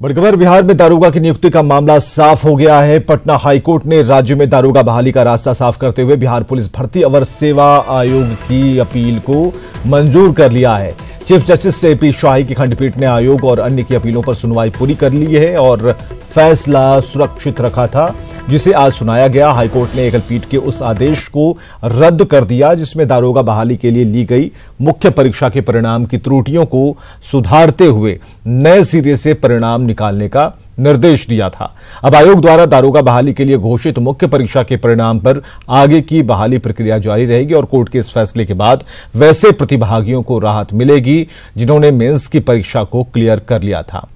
बड़ी खबर, बिहार में दारोगा की नियुक्ति का मामला साफ हो गया है। पटना हाईकोर्ट ने राज्य में दारोगा बहाली का रास्ता साफ करते हुए बिहार पुलिस भर्ती अवर सेवा आयोग की अपील को मंजूर कर लिया है। चीफ जस्टिस एपी शाही की खंडपीठ ने आयोग और अन्य की अपीलों पर सुनवाई पूरी कर ली है और फैसला सुरक्षित रखा था, जिसे आज सुनाया गया। हाईकोर्ट ने एकल पीठ के उस आदेश को रद्द कर दिया जिसमें दारोगा बहाली के लिए ली गई मुख्य परीक्षा के परिणाम की त्रुटियों को सुधारते हुए नए सिरे से परिणाम निकालने का निर्देश दिया था। अब आयोग द्वारा दारोगा बहाली के लिए घोषित मुख्य परीक्षा के परिणाम पर आगे की बहाली प्रक्रिया जारी रहेगी और कोर्ट के इस फैसले के बाद वैसे प्रतिभागियों को राहत मिलेगी जिन्होंने मेंस की परीक्षा को क्लियर कर लिया था।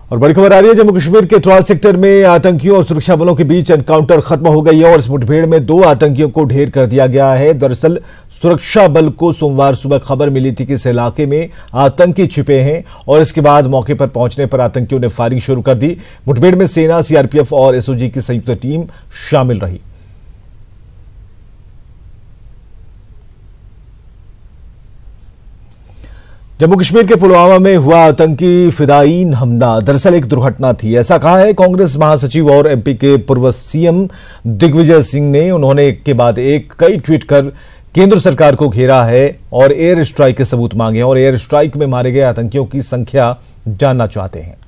और बड़ी खबर आ रही है, जम्मू कश्मीर के त्राल सेक्टर में आतंकियों और सुरक्षा बलों के बीच एनकाउंटर खत्म हो गई है और इस मुठभेड़ में 2 आतंकियों को ढेर कर दिया गया है। दरअसल सुरक्षा बल को सोमवार सुबह खबर मिली थी कि इस इलाके में आतंकी छिपे हैं और इसके बाद मौके पर पहुंचने पर आतंकियों ने फायरिंग शुरू कर दी। मुठभेड़ में सेना, सीआरपीएफ और एसओजी की संयुक्त टीम शामिल रही। जम्मू कश्मीर के पुलवामा में हुआ आतंकी फिदायीन हमला दरअसल एक दुर्घटना थी, ऐसा कहा है कांग्रेस महासचिव और एमपी के पूर्व सीएम दिग्विजय सिंह ने। उन्होंने एक के बाद एक कई ट्वीट कर केंद्र सरकार को घेरा है और एयर स्ट्राइक के सबूत मांगे हैं और एयर स्ट्राइक में मारे गए आतंकियों की संख्या जानना चाहते हैं।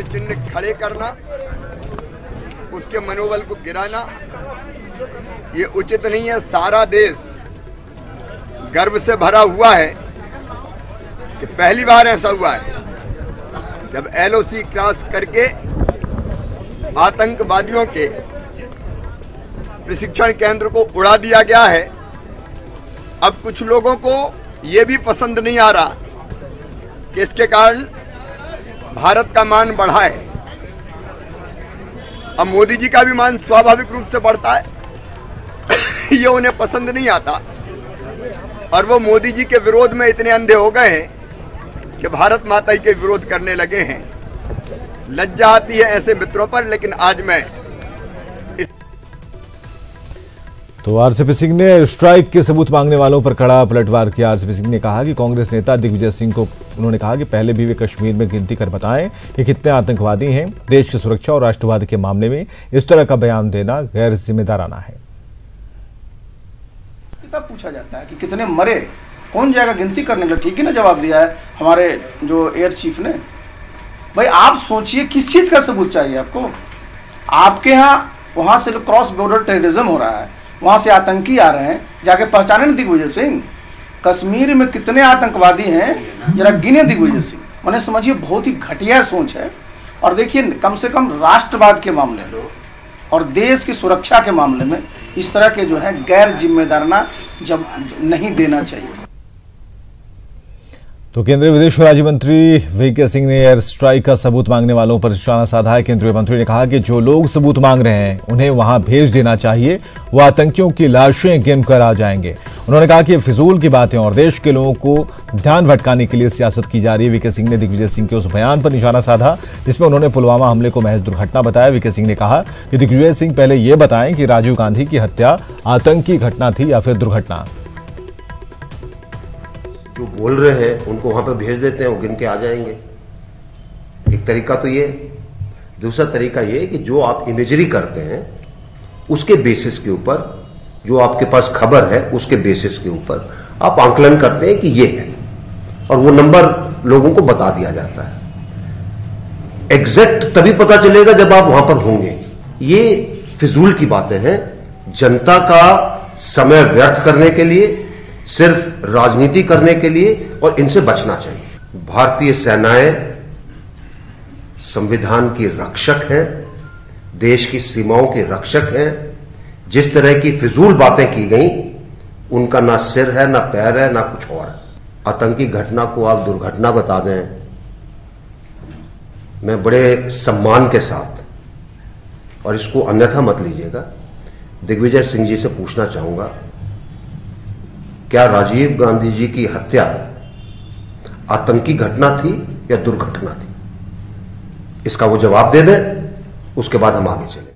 चिन्ह खड़े करना, उसके मनोबल को गिराना, ये उचित नहीं है। सारा देश गर्व से भरा हुआ है कि पहली बार ऐसा हुआ है जब एलओसी क्रॉस करके आतंकवादियों के प्रशिक्षण केंद्र को उड़ा दिया गया है। अब कुछ लोगों को ये भी पसंद नहीं आ रहा कि इसके कारण भारत का मान बढ़ा है। अब मोदी जी का भी मान स्वाभाविक रूप से बढ़ता है। ये उन्हें पसंद नहीं आता और वो मोदी जी के विरोध में इतने अंधे हो गए हैं कि भारत माता के विरोध करने लगे हैं। लज्जा आती है ऐसे मित्रों पर, लेकिन आज मैं तो आरसीपी सिंह ने एयर स्ट्राइक के सबूत मांगने वालों पर कड़ा पलटवार किया। आरसीपी सिंह ने कहा कि कांग्रेस नेता दिग्विजय सिंह को उन्होंने कहा कि पहले भी वे कश्मीर में गिनती कर बताएं कि कितने आतंकवादी हैं। देश की सुरक्षा और राष्ट्रवाद के मामले में इस तरह का बयान देना गैर जिम्मेदाराना है। तब पूछा जाता है कि कितने मरे, कौन जाएगा गिनती करने के लिए? ठीक ही ना जवाब दिया है हमारे जो एयर चीफ ने। भाई आप सोचिए किस चीज का सबूत चाहिए आपको? आपके यहाँ वहां से क्रॉस बॉर्डर टेररिज्म हो रहा है, वहां से आतंकी आ रहे हैं, जाके पहचाने ना दिग्विजय सिंह। कश्मीर में कितने आतंकवादी हैं जरा गिने दिग्विजय सिंह। मैंने समझिए बहुत ही घटिया सोच है। और देखिए कम से कम राष्ट्रवाद के मामले में और देश की सुरक्षा के मामले में इस तरह के जो है गैर जिम्मेदाराना जब नहीं देना चाहिए। तो केंद्रीय विदेश राज्य मंत्री वीके सिंह ने एयर स्ट्राइक का सबूत मांगने वालों पर निशाना साधा है। केंद्रीय मंत्री ने कहा कि जो लोग सबूत मांग रहे हैं उन्हें वहां भेज देना चाहिए, वो आतंकियों की लाशें गिनकर आ जाएंगे। उन्होंने कहा कि ये फिजूल की बातें और देश के लोगों को ध्यान भटकाने के लिए सियासत की जा रही है। वीके सिंह ने दिग्विजय सिंह के उस बयान पर निशाना साधा जिसमें उन्होंने पुलवामा हमले को महज दुर्घटना बताया। वीके सिंह ने कहा कि दिग्विजय सिंह पहले ये बताएं कि राजीव गांधी की हत्या आतंकी घटना थी या फिर दुर्घटना। जो बोल रहे हैं उनको वहां पर भेज देते हैं, वो गिन के आ जाएंगे। एक तरीका तो ये। दूसरा तरीका ये कि जो आप इमेजरी करते हैं उसके बेसिस के ऊपर, जो आपके पास खबर है उसके बेसिस के ऊपर आप आंकलन करते हैं कि ये है और वो नंबर लोगों को बता दिया जाता है। एग्जैक्ट तभी पता चलेगा जब आप वहां पर होंगे। ये फिजूल की बातें हैं। जनता का समय व्यर्थ करने के लिए, सिर्फ राजनीति करने के लिए, और इनसे बचना चाहिए। भारतीय सेनाएं संविधान की रक्षक हैं, देश की सीमाओं के रक्षक हैं। जिस तरह की फिजूल बातें की गई उनका ना सिर है, ना पैर है, ना कुछ और है। आतंकी घटना को आप दुर्घटना बता दें, मैं बड़े सम्मान के साथ, और इसको अन्यथा मत लीजिएगा, दिग्विजय सिंह जी से पूछना चाहूंगा क्या राजीव गांधी जी की हत्या आतंकी घटना थी या दुर्घटना थी? इसका वो जवाब दे दें, उसके बाद हम आगे चलें।